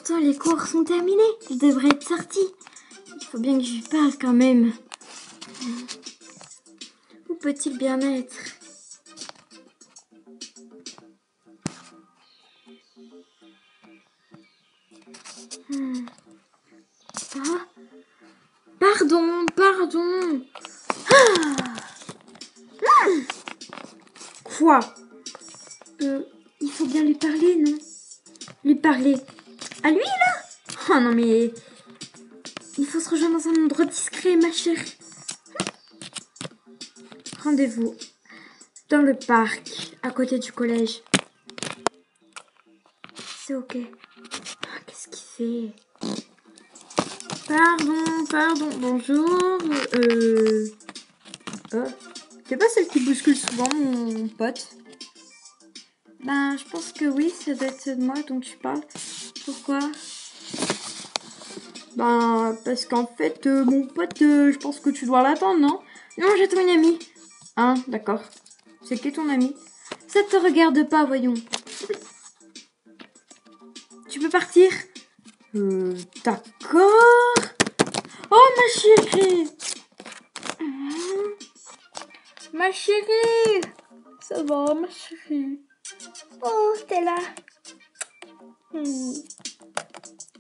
pourtant les cours sont terminés. Je devrais être sortie. Il faut bien que je lui parle quand même. Où peut-il bien être? Ah, pardon. Quoi? Il faut bien lui parler, non? Lui parler. À lui, là? Oh non, mais... Il faut se rejoindre dans un endroit discret, ma chérie. Rendez-vous dans le parc, à côté du collège. C'est ok. Ah, qu'est-ce qu'il fait? Pardon, bonjour. T'es pas celle qui bouscule souvent, mon pote? Ben, je pense que oui, ça doit être de moi dont tu parles. Pourquoi? Ben, parce qu'en fait, mon pote, je pense que tu dois l'attendre, non? Non, j'attends une amie. Hein, d'accord. C'est qui ton amie? Ça te regarde pas, voyons. Tu peux partir? D'accord. Oh, ma chérie. Ma chérie. Ça va, ma chérie. Oh, t'es là.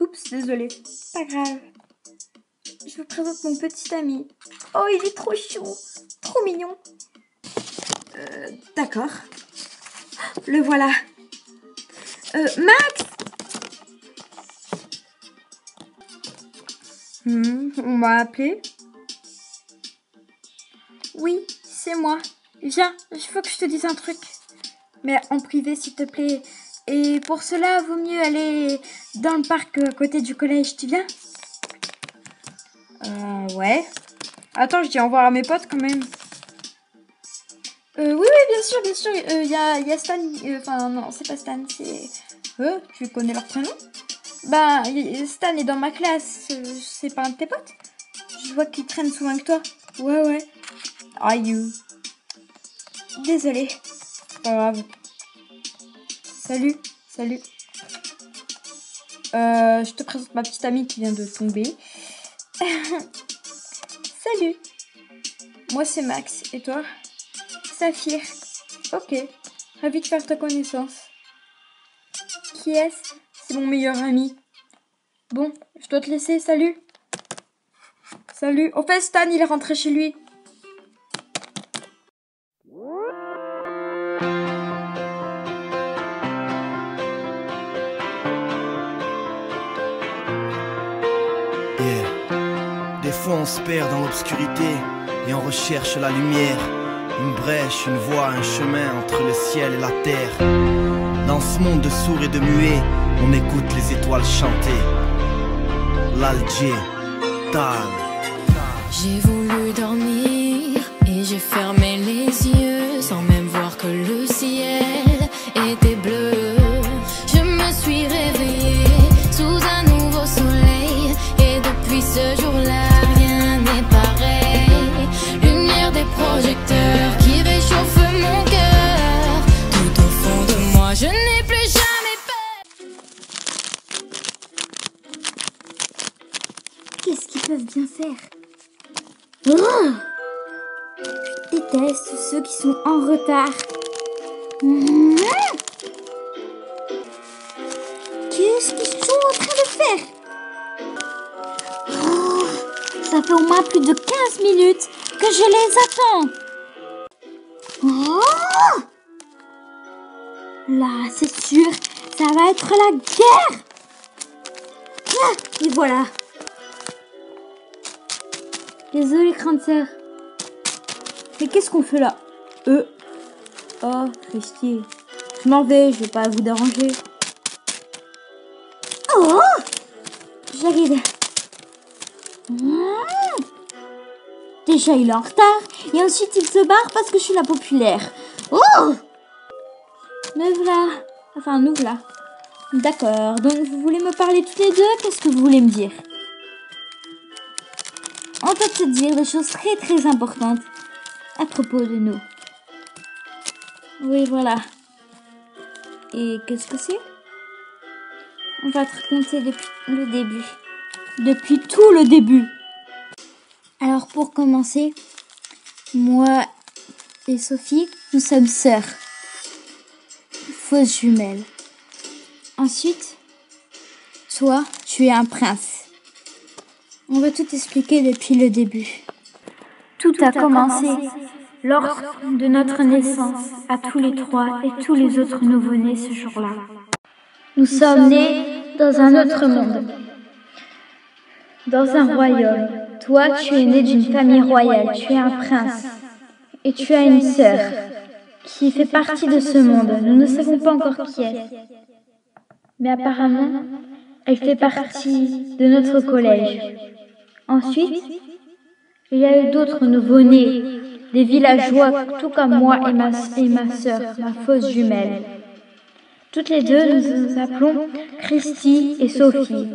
Oups, désolée. Pas grave. Je vous présente mon petit ami. Oh, il est trop chou. Trop mignon. D'accord. Le voilà. Max! On m'a appelé? Oui, c'est moi. Viens, il faut que je te dise un truc. Mais en privé, s'il te plaît. Et pour cela, vaut mieux aller dans le parc à côté du collège. Tu viens? Ouais. Attends, je dis au revoir à mes potes quand même. Oui, bien sûr. Il y a Stan. Enfin, non, c'est pas Stan, c'est... tu connais leur prénom? Bah, Stan est dans ma classe. C'est pas un de tes potes? Je vois qu'il traîne souvent avec toi. Ouais. Ah, you. Désolée. Pas grave. Salut. Je te présente ma petite amie qui vient de tomber. Salut. Moi, c'est Max. Et toi? Saphir. Ok. Ravi de faire ta connaissance. Qui est-ce? C'est mon meilleur ami. Bon, je dois te laisser. Salut. Au fait, Stan, il est rentré chez lui. Des fois on se perd dans l'obscurité et on recherche la lumière. Une brèche, une voie, un chemin entre le ciel et la terre. Dans ce monde de sourds et de muets, on écoute les étoiles chanter. L'Alger, Tal. J'ai voulu dormir et j'ai fermé les yeux sans même voir que le ciel était bleu. Je me suis réveillée sous un nouveau soleil et depuis ce jour-là rien n'est pareil. Lumière des projecteurs qui réchauffe mon cœur. Tout au fond de moi je n'ai plus jamais peur. Qu'est-ce qu'ils peuvent bien faire? Oh, je déteste ceux qui sont en retard. Qu'est-ce qu'ils sont en train de faire? Oh, ça fait au moins plus de 15 minutes que je les attends. Oh, là, c'est sûr, ça va être la guerre. Et voilà. Désolée, grande sœur. Mais qu'est-ce qu'on fait là? Oh, Christy. Je m'en vais, je vais pas vous déranger. Oh, j'arrive. Déjà, il est en retard. Et ensuite, il se barre parce que je suis la populaire. Oh, me voilà. Enfin, nous voilà. D'accord. Donc, vous voulez me parler toutes les deux? Qu'est-ce que vous voulez me dire? On peut te dire des choses très très importantes à propos de nous. Oui, voilà. Et qu'est-ce que c'est? On va te raconter depuis le début. Depuis tout le début. Alors pour commencer, moi et Sophie, nous sommes sœurs. Fausses jumelles. Ensuite, toi, tu es un prince. On va tout expliquer depuis le début. Tout a commencé lors de notre naissance à tous les trois et tous les autres nouveau-nés ce jour-là. Nous sommes nés dans un autre monde, dans un royaume. Toi, tu es né d'une famille royale, tu es un prince et tu as une sœur qui fait partie de ce monde. Nous ne savons pas encore qui est, mais apparemment, elle fait partie de notre collège. Ensuite, il y a eu d'autres nouveau-nés, des villageois, tout comme moi et ma sœur, ma fausse jumelle. Toutes les deux, nous nous appelons Christy et Sophie.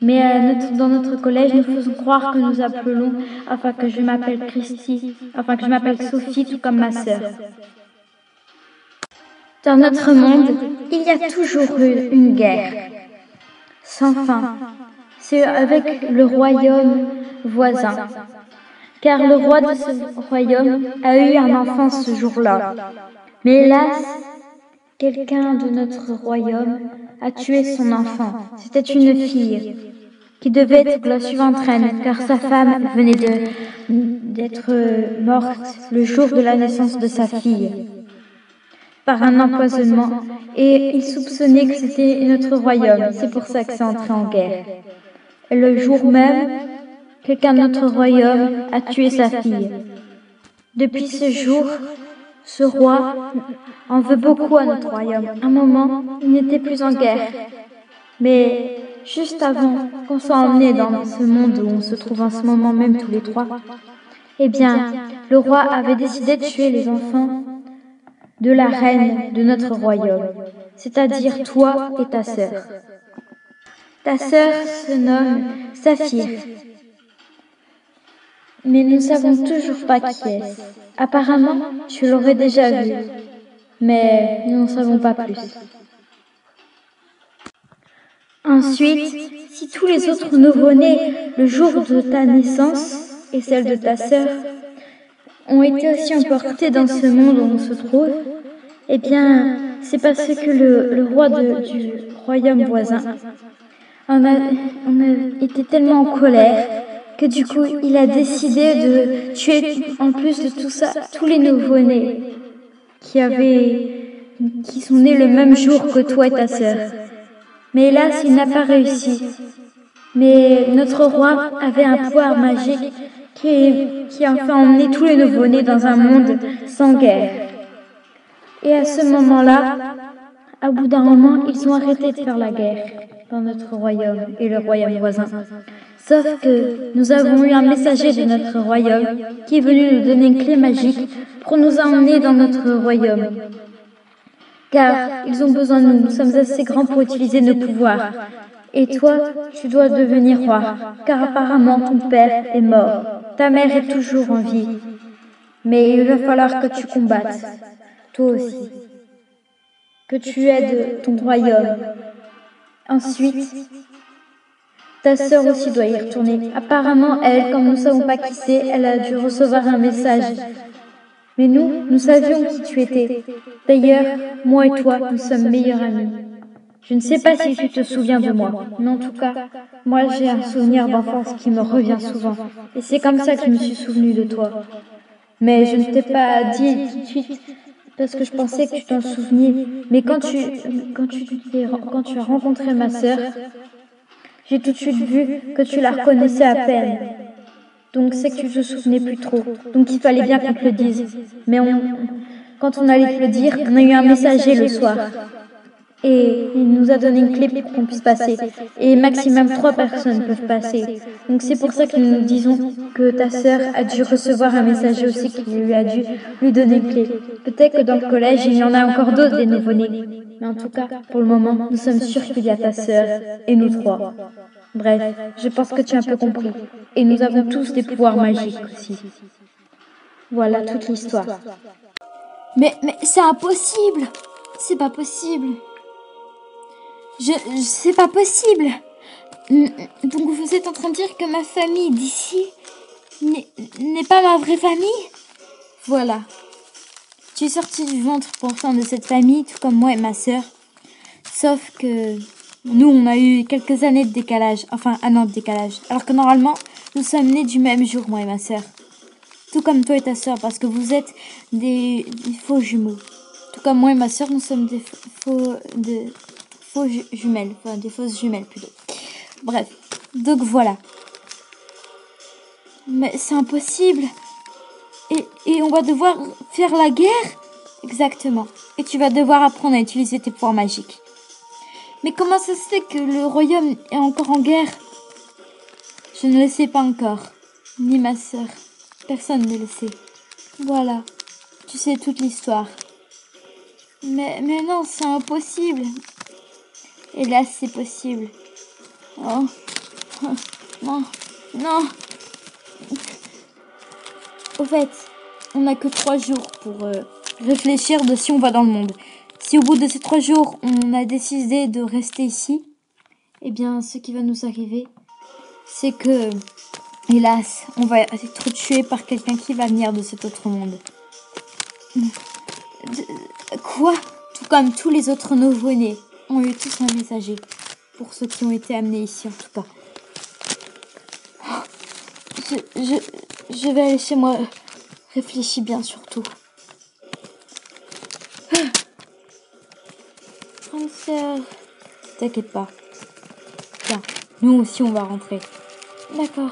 Mais dans notre collège, nous faisons croire que nous appelons, que je m'appelle Christy, que je m'appelle Sophie, tout comme ma sœur. Dans notre monde, il y a toujours eu une guerre, sans fin. C'est avec le royaume voisin. Car le roi de ce royaume a eu un enfant ce jour-là. Mais hélas, quelqu'un de notre royaume a tué son enfant. C'était une fille qui devait être la suivante reine, car sa femme venait d'être morte le jour de la naissance de sa fille par un empoisonnement, et il soupçonnait que c'était notre royaume. C'est pour ça que c'est entré en guerre. Et le jour même, quelqu'un de notre royaume a tué sa fille. Depuis ce jour, ce roi en veut beaucoup à notre royaume. À un moment, il n'était plus en guerre. Mais juste avant qu'on soit emmenés dans ce monde où on se trouve en ce moment même tous les trois, eh bien, le roi avait décidé de tuer les enfants de la reine de notre royaume, c'est-à-dire toi et ta sœur. Ta sœur se nomme Saphir. Mais nous ne savons toujours pas qui est. Apparemment, tu l'aurais déjà vu, mais nous n'en savons pas plus. Ensuite, si tous les autres nouveau-nés, le jour de ta naissance et celle de ta sœur, ont été aussi emportés dans ce monde où on se trouve, eh bien, c'est parce que le roi du royaume voisin on a été tellement en colère que du coup, il a décidé de tuer, en plus de tout ça, tous les nouveau-nés qui sont nés le même jour que toi et ta sœur. Mais hélas, il n'a pas réussi. Mais notre roi avait un pouvoir magique qui a fait emmener tous les nouveau-nés dans un monde sans guerre. Et à ce moment-là, au bout d'un moment, ils ont arrêté de faire la guerre dans notre royaume et le royaume voisin. Sauf que nous avons eu un messager de notre royaume qui est venu nous donner une clé magique pour nous emmener dans notre royaume. Car ils ont besoin de nous, nous sommes assez grands pour utiliser nos pouvoirs. Et toi, tu dois devenir roi, car apparemment ton père est mort. Ta mère est toujours en vie. Mais il va falloir que tu combattes, toi aussi. Que tu aides ton royaume. Ensuite, ta sœur aussi doit y retourner. Apparemment, elle, comme nous ne savons pas qui c'est, elle a dû recevoir un message. Mais nous savions qui tu étais. D'ailleurs, moi et toi, nous sommes meilleurs amis. Je ne sais pas si tu te souviens de moi, mais en tout cas, moi j'ai un souvenir d'enfance qui me revient souvent. Et c'est comme ça que je me suis souvenu de toi. Mais je ne t'ai pas dit tout de suite, parce que je pensais que tu t'en souvenais. Mais quand tu as rencontré ma sœur, j'ai tout de suite vu que tu la reconnaissais à peine. Donc c'est que tu te souvenais plus trop. Donc il fallait bien qu'on te le dise. Mais quand on allait te le dire, on a eu un messager le soir. Et il nous a donné une clé pour qu'on puisse passer. Et maximum 3 personnes peuvent passer. Donc c'est pour ça que nous disons que ta sœur a dû recevoir un messager aussi qui lui a dû lui donner une clé. Peut-être que dans le collège, il y en a encore d'autres des nouveau-nés. Mais en tout cas, pour le moment, nous sommes sûrs qu'il y a ta sœur et nous 3. Bref, je pense que tu as un peu compris. Et nous avons tous des pouvoirs magiques aussi. Voilà toute l'histoire. Mais c'est impossible! C'est pas possible! C'est pas possible. Donc vous êtes en train de dire que ma famille d'ici n'est pas ma vraie famille? Voilà. Tu es sorti du ventre pourtant de cette famille, tout comme moi et ma sœur. Sauf que nous, on a eu quelques années de décalage. Enfin, un an de décalage. Alors que normalement, nous sommes nés du même jour, moi et ma sœur. Tout comme toi et ta sœur, parce que vous êtes des faux jumeaux. Tout comme moi et ma sœur, nous sommes des faux jumelles. Enfin, des fausses jumelles, plutôt. Bref. Donc voilà. Mais c'est impossible. Et on va devoir faire la guerre? Exactement. Et tu vas devoir apprendre à utiliser tes pouvoirs magiques. Mais comment ça se fait que le royaume est encore en guerre? Je ne le sais pas encore. Ni ma sœur. Personne ne le sait. Voilà. Tu sais toute l'histoire. Mais non, c'est impossible. Hélas, c'est possible. Oh. Non. Non. Au fait, on n'a que 3 jours pour réfléchir de si on va dans le monde. Si au bout de ces 3 jours, on a décidé de rester ici, eh bien, ce qui va nous arriver, c'est que, hélas, on va être tué par quelqu'un qui va venir de cet autre monde. Quoi? Tout comme tous les autres nouveau-nés ont eu tous un messager. Pour ceux qui ont été amenés ici, en tout cas. Je vais aller chez moi. Réfléchis bien surtout. Grande sœur. T'inquiète pas. Tiens, nous aussi on va rentrer. D'accord.